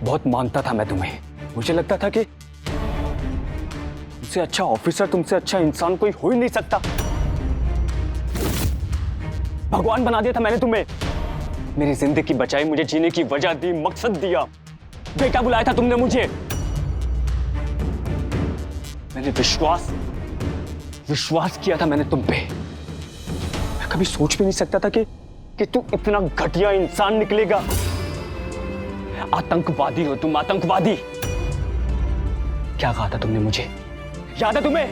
बहुत मानता था मैं तुम्हें। मुझे लगता था कि तुमसे अच्छा ऑफिसर, तुमसे अच्छा इंसान कोई हो ही नहीं सकता। भगवान बना दिया था मैंने तुम्हें। मेरी जिंदगी बचाई, मुझे जीने की वजह दी, मकसद दिया, बेटा बुलाया था तुमने मुझे। मैंने विश्वास किया था मैंने तुम पे। मैं कभी सोच भी नहीं सकता था कि तू इतना घटिया इंसान निकलेगा। आतंकवादी हो तुम, आतंकवादी। क्या कहा था तुमने मुझे, याद है तुम्हें?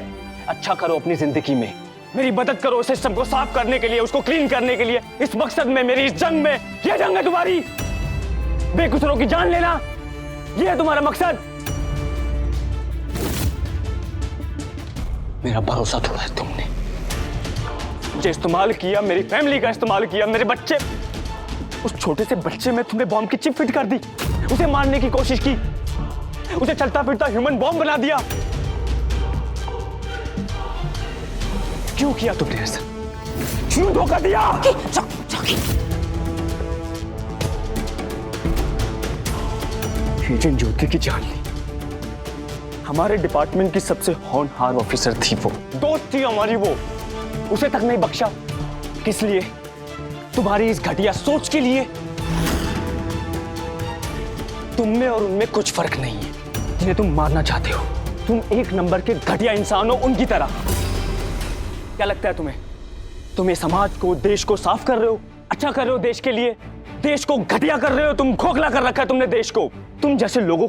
अच्छा करो अपनी जिंदगी में, मेरी मदद करो सिस्टम को साफ करने के लिए, उसको क्लीन करने के लिए। इस मकसद में, मेरी इस जंग में, ये जंग है तुम्हारी, बेकसूरों की जान लेना, ये है तुम्हारा मकसद। मेरा भरोसा तोड़ा है तुमने, मुझे इस्तेमाल किया, मेरी फैमिली का इस्तेमाल किया, मेरे बच्चे, उस छोटे से बच्चे में तुमने बॉम्ब की चिप फिट कर दी, उसे मारने की कोशिश की, उसे चलता फिरता ह्यूमन बॉम्ब बना दिया। क्यों किया तुमने ऐसा? क्यों धोखा दिया? एजेंट ज्योति की जान ली। हमारे डिपार्टमेंट की सबसे होनहार ऑफिसर थी वो, दोस्त थी हमारी वो, उसे तक नहीं बख्शा। किस लिए? तुम्हारी इस घटिया सोच के लिए। तुम में और उनमें कुछ फर्क नहीं है, जिन्हें तुम मारना चाहते हो। तुम एक नंबर के घटिया इंसान हो उनकी तरह। क्या लगता है तुम्हें? तुम ये समाज को, देश को साफ कर रहे हो, अच्छा कर रहे हो देश के लिए, देश को घटिया कर रहे हो। तुम खोखला कर रखा है तुमने देश को। तुम जैसे लोगों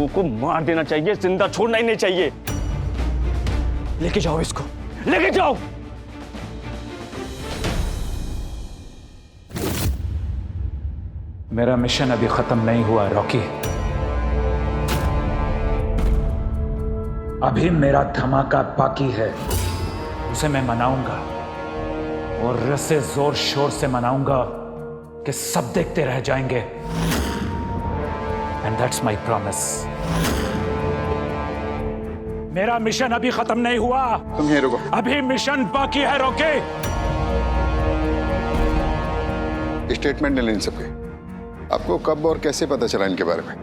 को मार देना चाहिए, जिंदा छोड़ना ही नहीं चाहिए। लेके जाओ इसको, लेके जाओ। मेरा मिशन अभी खत्म नहीं हुआ रॉकी। अभी मेरा धमाका बाकी है, उसे मैं मनाऊंगा और रसे जोर शोर से मनाऊंगा कि सब देखते रह जाएंगे। And that's my promise. मेरा मिशन अभी खत्म नहीं हुआ। तुम यहीं रुको। अभी मिशन बाकी है रॉकी। स्टेटमेंट नहीं लेनी सबके। आपको कब और कैसे पता चला इनके बारे में?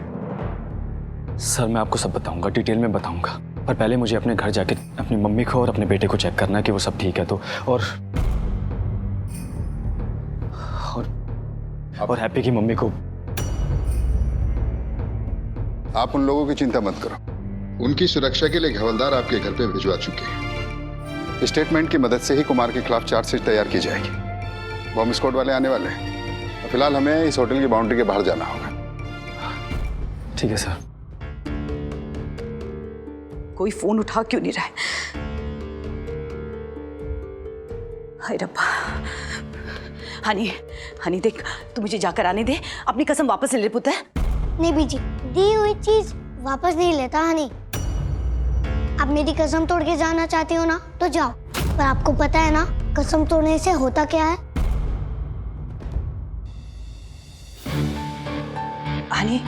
सर मैं आपको सब बताऊंगा, डिटेल में बताऊंगा, पर पहले मुझे अपने घर जाके अपनी मम्मी को और अपने बेटे को चेक करना है कि वो सब ठीक है तो। और हैप्पी की मम्मी को। आप उन लोगों की चिंता मत करो, उनकी सुरक्षा के लिए हवलदार आपके घर पे भिजवा चुके हैं। स्टेटमेंट की मदद से ही कुमार के खिलाफ चार्जशीट तैयार की जाएगी। बॉम्ब स्क्वाड वाले आने वाले हैं। फिलहाल हमें इस होटल की बाउंड्री के बाहर जाना होगा। ठीक है सर। कोई फोन उठा क्यों नहीं रहा है? हाय रब्बा। हनी देख, तू मुझे जाकर आने दे। अपनी कसम वापस ले ले पुत्र। नहीं बीजी, दी हुई चीज वापस नहीं लेता हनी। आप मेरी कसम तोड़ के जाना चाहती हो ना तो जाओ, पर आपको पता है ना कसम तोड़ने से होता क्या है? हनी,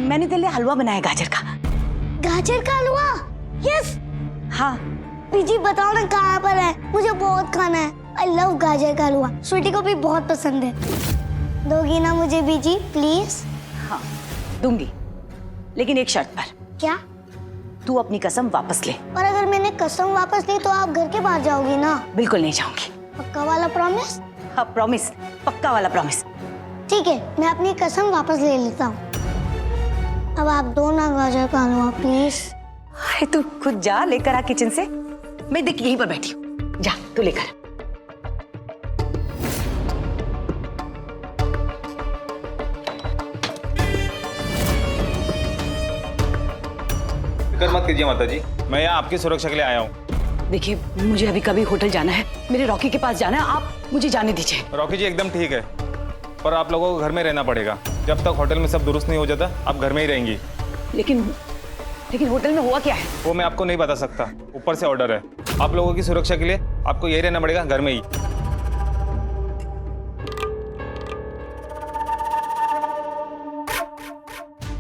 मैंने तेरे लिए हलवा बनाया गाजर का। गाजर का हलवा? यस। हाँ बीजी बताओ ना कहाँ पर है, मुझे बहुत खाना है। आई लव गाजर का हलवा, स्वीटी को भी बहुत पसंद है। दोगी ना मुझे बीजी प्लीज? हाँ दूंगी, लेकिन एक शर्त पर। क्या? तू अपनी कसम वापस ले। और अगर मैंने कसम वापस ली तो आप घर के बाहर जाओगी ना? बिल्कुल नहीं जाऊंगी। पक्का वाला प्रॉमिस? हाँ प्रॉमिस, पक्का वाला प्रॉमिस। ठीक है, मैं अपनी कसम वापस ले लेता हूँ। अब आप दो ना गाजर का हलवा प्लीज। अरे तू खुद जा लेकर आ किचन से। मैं देख यहीं पर बैठी हूँ, जा तू लेकर। फिक्र मत कीजिए माता जी, मैं यहाँ आपकी सुरक्षा के लिए आया हूँ। देखिए मुझे अभी कभी होटल जाना है, मेरे रॉकी के पास जाना है, आप मुझे जाने दीजिए। रॉकी जी एकदम ठीक है, पर आप लोगों को घर में रहना पड़ेगा। जब तक होटल में सब दुरुस्त नहीं हो जाता आप घर में ही रहेंगी। लेकिन होटल में हुआ क्या है? वो मैं आपको नहीं बता सकता, ऊपर से ऑर्डर है। आप लोगों की सुरक्षा के लिए आपको यही रहना पड़ेगा, घर में ही।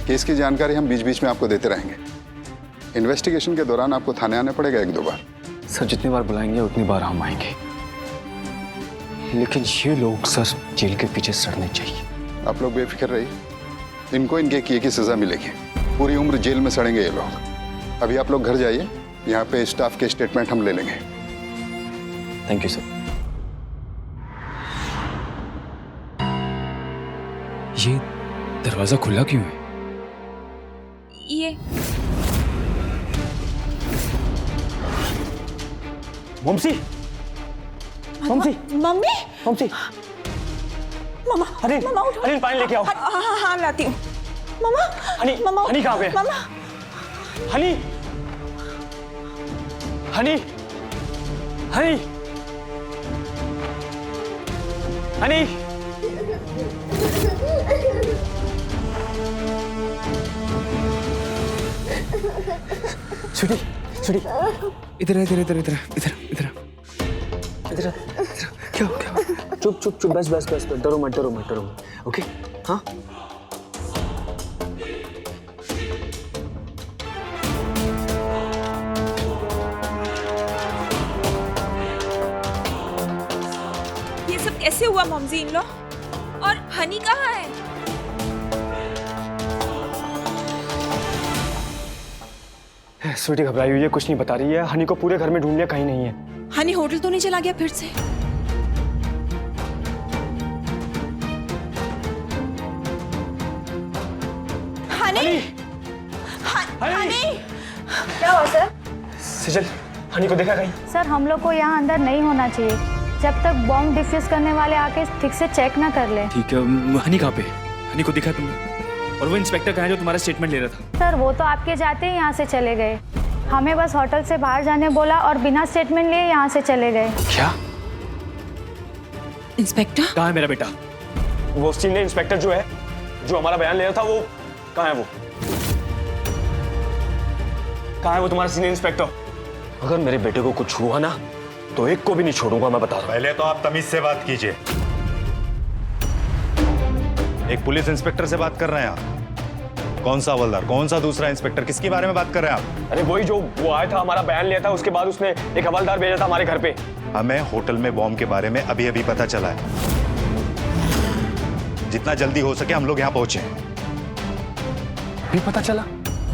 केस की जानकारी हम बीच बीच में आपको देते रहेंगे। इन्वेस्टिगेशन के दौरान आपको थाने आना पड़ेगा 1-2 बार। सर जितनी बार बुलाएंगे उतनी बार हम आएंगे, लेकिन ये लोग सर जेल के पीछे सड़ने चाहिए। आप लोग बेफिक्र रहिए, इनको इनके किए की सजा मिलेगी। पूरी उम्र जेल में सड़ेंगे ये लोग। अभी आप लोग घर जाइए, यहाँ पे स्टाफ के स्टेटमेंट हम ले लेंगे। Thank you sir. ये दरवाजा खुला क्यों है? ये मम्सी, मम्सी, मम्मी, मम्सी, मामा, अरे मामा उठो। अरे पानी लेके आओ। हाँ लाती हूँ। मामा, हनी, मामा, हनी कहाँ पे है? मामा, हनी, हनी, हनी, हनी, छुटी, छुटी, इधर इधर इधर इधर इधर इधर इधर, क्या हो क्या? चुप चुप चुप, बस बस बस बस, डरो मत डरो मत डरो मत, ओके? हाँ? ये सब कैसे हुआ मॉमजी इन लॉ? और हनी कहाँ है? स्वीटी घबराई हुई है, कुछ नहीं बता रही है। हनी को पूरे घर में ढूंढ लिया, कहीं नहीं है। हनी होटल तो नहीं चला गया फिर से? हनी, हनी, क्या हुआ सर? सिजल, हनी को देखा कहीं? सर हम लोग को यहाँ अंदर नहीं होना चाहिए जब तक बॉम्ब डिफ्यूज करने वाले आके ठीक से चेक ना कर ले। ठीक है। हनी कहाँ पे? हनी को दिखा तुमने? और वो इंस्पेक्टर कहाँ है जो तुम्हारा स्टेटमेंट ले रहा था? सर वो तो आपके जाते ही यहाँ से चले गए। हमें बस होटल से बाहर जाने बोला और बिना स्टेटमेंट लिए यहाँ से चले गए। क्या? इंस्पेक्टर कहाँ है मेरा बेटा? वो सीनियर इंस्पेक्टर जो है, जो हमारा बयान ले रहा था, वो कहाँ है? वो कहाँ है? वो तुम्हारा सीनियर इंस्पेक्टर? अगर मेरे बेटे को कुछ हुआ ना तो एक को भी नहीं छोड़ूंगा, मैं बता रहा हूं। पहले तो आप तमीज से बात कीजिए। एक पुलिस इंस्पेक्टर से बात कर रहे हैं आप? कौन सा हवलदार, कौन सा दूसरा इंस्पेक्टर, किसके बारे में बात कर रहे हैं आप? अरे वही जो वो आया था, हमारा बयान लिया था, उसके बाद उसने एक हवलदार भेजा था हमारे घर पे। हमें होटल में बॉम्ब के बारे में अभी अभी पता चला है। जितना जल्दी हो सके हम लोग यहाँ पहुंचे। अभी पता चला?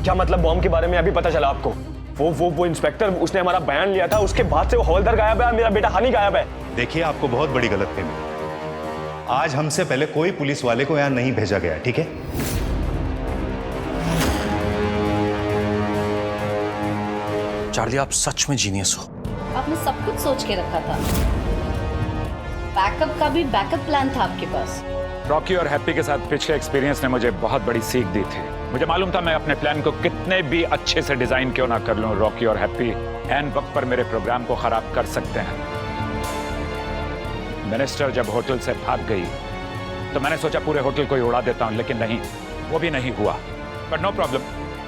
क्या मतलब बॉम्ब के बारे में अभी पता चला आपको? वो इंस्पेक्टर, उसने हमारा बयान लिया था, उसके बाद से वो हवलदार गायब है, मेरा बेटा हनी गायब है। देखिए, आपको बहुत बड़ी गलतफहमी। आज हमसे पहले कोई पुलिस वाले को यहाँ नहीं भेजा गया, ठीक है? चार्ली, आप सच में जीनियस हो। आपने सब कुछ सोच के रखा था। बैकअप का भी बैकअप प्लान था आपके पास। रॉकी और हैप्पी के साथ पिछले एक्सपीरियंस ने मुझे बहुत बड़ी सीख दी थी। मुझे मालूम था मैं अपने प्लान को कितने भी अच्छे से डिजाइन क्यों ना कर लूं, रॉकी और हैप्पी एन वक्त पर मेरे प्रोग्राम को खराब कर सकते हैं। मिनिस्टर जब होटल से भाग गई तो मैंने सोचा पूरे होटल को ही उड़ा देता हूं, लेकिन नहीं, वो भी नहीं हुआ। बट नो प्रॉब्लम,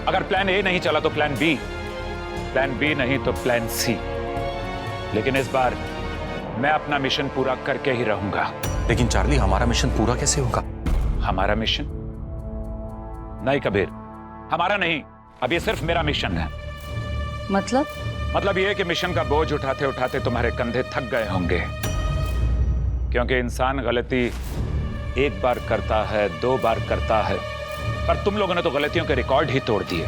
अगर प्लान ए नहीं चला तो प्लान बी नहीं तो प्लान सी। लेकिन इस बार मैं अपना मिशन पूरा करके ही रहूंगा। लेकिन चार्ली, हमारा मिशन पूरा कैसे होगा? हमारा मिशन नहीं कबीर, हमारा नहीं, अब ये सिर्फ मेरा मिशन है। मतलब ये कि मिशन का बोझ उठाते उठाते तुम्हारे कंधे थक गए होंगे, क्योंकि इंसान गलती एक बार करता है, 2 बार करता है, पर तुम लोगों ने तो गलतियों के रिकॉर्ड ही तोड़ दिए।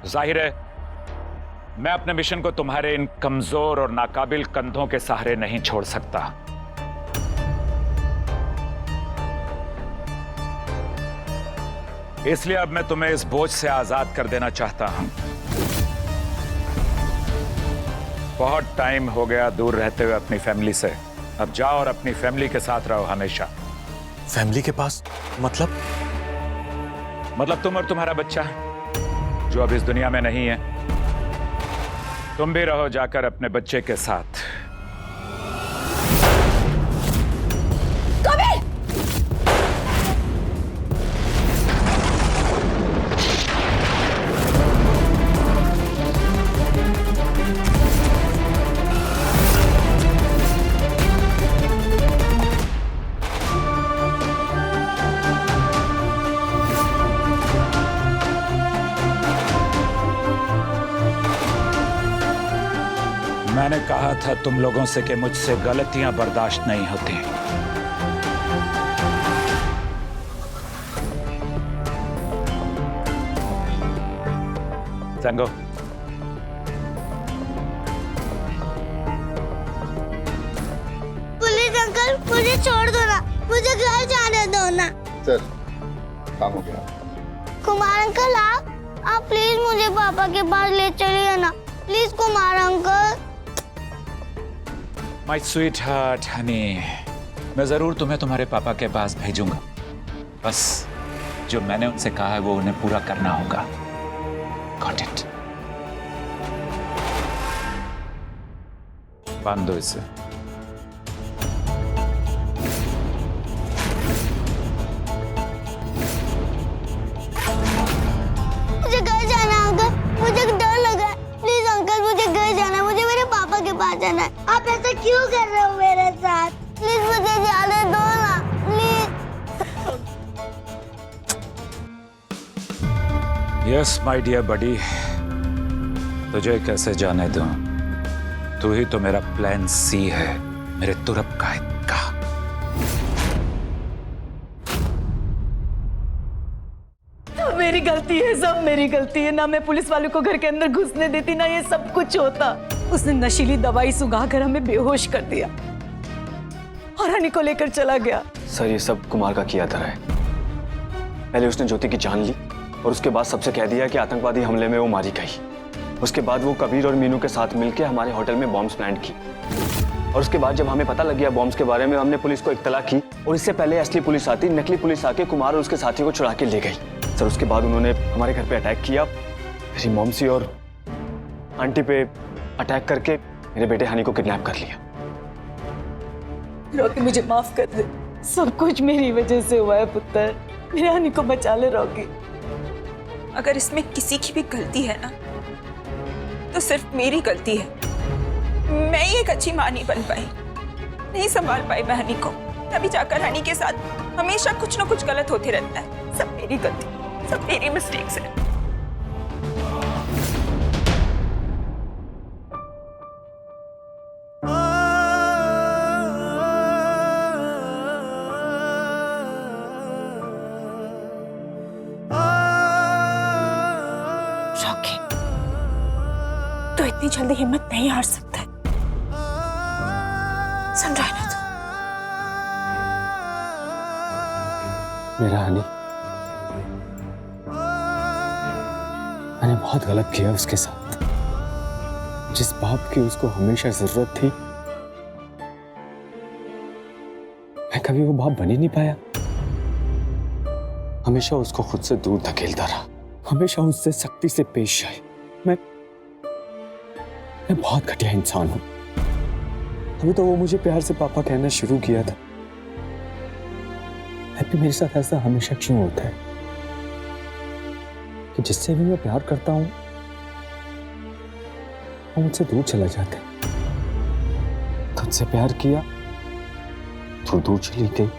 जाहिर है मैं अपने मिशन को तुम्हारे इन कमजोर और नाकाबिल कंधों के सहारे नहीं छोड़ सकता। इसलिए अब मैं तुम्हें इस बोझ से आजाद कर देना चाहता हूं। बहुत टाइम हो गया दूर रहते हुए अपनी फैमिली से। अब जाओ और अपनी फैमिली के साथ रहो हमेशा। फैमिली के पास? मतलब तुम और तुम्हारा बच्चा जो अब इस दुनिया में नहीं है, तुम भी रहो जाकर अपने बच्चे के साथ। मैंने कहा था तुम लोगों से कि मुझसे गलतियां बर्दाश्त नहीं होती। संगो, पुलिस अंकल मुझे छोड़ दो ना, मुझे घर जाने दो ना। सर काम हो गया। कुमार अंकल आप प्लीज मुझे पापा के पास ले चलिए ना, please Kumar uncle. My sweet heart Honey, मैं जरूर तुम्हें तुम्हारे पापा के पास भेजूंगा। बस जो मैंने उनसे कहा है वो उन्हें पूरा करना होगा। Got it? बांध दो इसे। मुझे घर जाना है अंकल, मुझे डर लग रहा है। प्लीज अंकल मुझे घर जाना है, मुझे मेरे पापा के पास जाना है। आप ऐसा क्यों कर रहे हो मेरे साथ? प्लीज मुझे जाने दो ना, प्लीज। यस माय डियर बडी, तुझे कैसे जाने दूं? तू ही तो मेरा प्लान सी है, मेरे तुरप कायद का। मेरी गलती है, सब मेरी गलती है। ना मैं पुलिस वालों को घर के अंदर घुसने देती, ना ये सब कुछ होता। उसने नशीली दवाई सुंघाकर हमें बेहोश कर दिया और हनी को लेकर चला गया। सर ये सब कुमार का किया धरा है। पहले उसने ज्योति की जान ली और उसके बाद सबसे कह दिया कि आतंकवादी हमले में वो मारी गई। उसके बाद वो कबीर और मीनू के साथ मिलकर हमारे होटल में बॉम्ब्स प्लांट की और उसके बाद जब हमें पता लग गया बॉम्ब्स के बारे में, हमने पुलिस को इत्तला की और इससे पहले असली पुलिस आती, नकली पुलिस आके कुमार और उसके साथी को छुड़ा के ले गई। सर उसके बाद उन्होंने हमारे घर पे अटैक किया, मेरी मॉमसी और आंटी पे अटैक करके मेरे बेटे हनी को किडनैप कर लिया। रॉकी मुझे माफ कर दे, सब कुछ मेरी वजह से हुआ है पुत्र। मेरे हनी को बचा ले रॉकी। अगर इसमें किसी की भी गलती है ना तो सिर्फ मेरी गलती है। मैं ही एक अच्छी माँ नहीं बन पाई, नहीं संभाल पाई मैं हनी को, तभी जाकर हनी के साथ हमेशा कुछ ना कुछ गलत होते रहता है। सब मेरी गलती, सब मेरी मिस्टेक्स है। रॉकी, तो इतनी जल्दी हिम्मत नहीं हार सकता है। सुन रहा है ना तू? मेरा हनी, मैंने बहुत गलत किया उसके साथ। जिस बाप की उसको हमेशा जरूरत थी, मैं कभी वो बाप बन ही नहीं पाया। हमेशा उसको खुद से दूर धकेलता रहा, हमेशा उससे सख्ती से पेश आए। मैं बहुत घटिया इंसान हूं। अभी तो वो मुझे प्यार से पापा कहना शुरू किया था। हैप्पी मेरे साथ ऐसा हमेशा क्यों होता है कि जिससे भी मैं प्यार करता हूं वो मुझसे दूर चला जाता है। तुझसे प्यार किया तू दूर चली गई।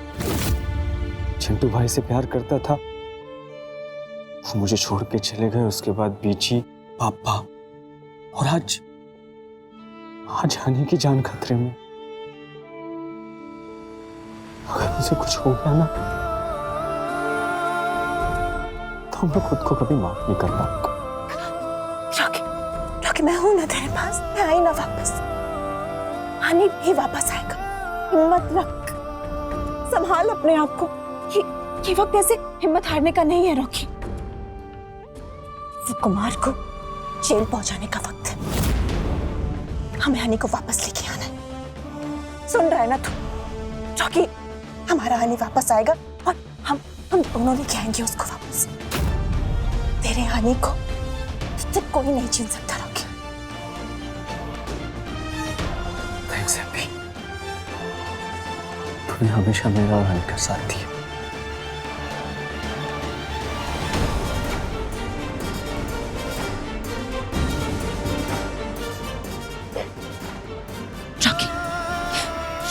चिंटू भाई से प्यार करता था, वो मुझे छोड़ के चले गए। उसके बाद बीची, पापा और आज हनी की जान खतरे में। अगर मुझे कुछ हो गया ना तो मैं खुद को कभी माफ नहीं कर पाऊंगा। रॉकी मैं हूं ना तेरे पास, मैं आई ना वापस। हनी भी वापस आएगा, हिम्मत रख, संभाल अपने आप को। ये वक्त ऐसे हिम्मत हारने का नहीं है रॉकी। वो कुमार को जेल पहुंचाने का वक्त है। हमें हनी को वापस लेके आना है। सुन रहा है ना तू? रॉकी, हमारा हनी वापस आएगा और हम दोनों लेके आएंगे उसको वापस। तेरे हनी को तुझसे कोई नहीं छीन सकता रॉकी। थैंक्स हैप्पी, तूने हमेशा मेरा और हनी का साथ दिया।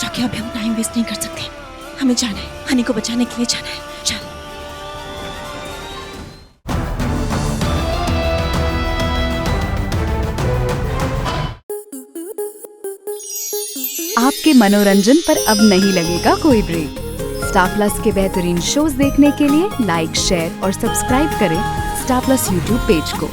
रॉकी, अभी हम टाइम वेस्ट नहीं कर सकते, हमें जाना है, हनी को बचाने के लिए जाना है। चल। आपके मनोरंजन पर अब नहीं लगेगा कोई ब्रेक। स्टार प्लस के बेहतरीन शोज देखने के लिए लाइक, शेयर और सब्सक्राइब करें स्टार प्लस यूट्यूब पेज को।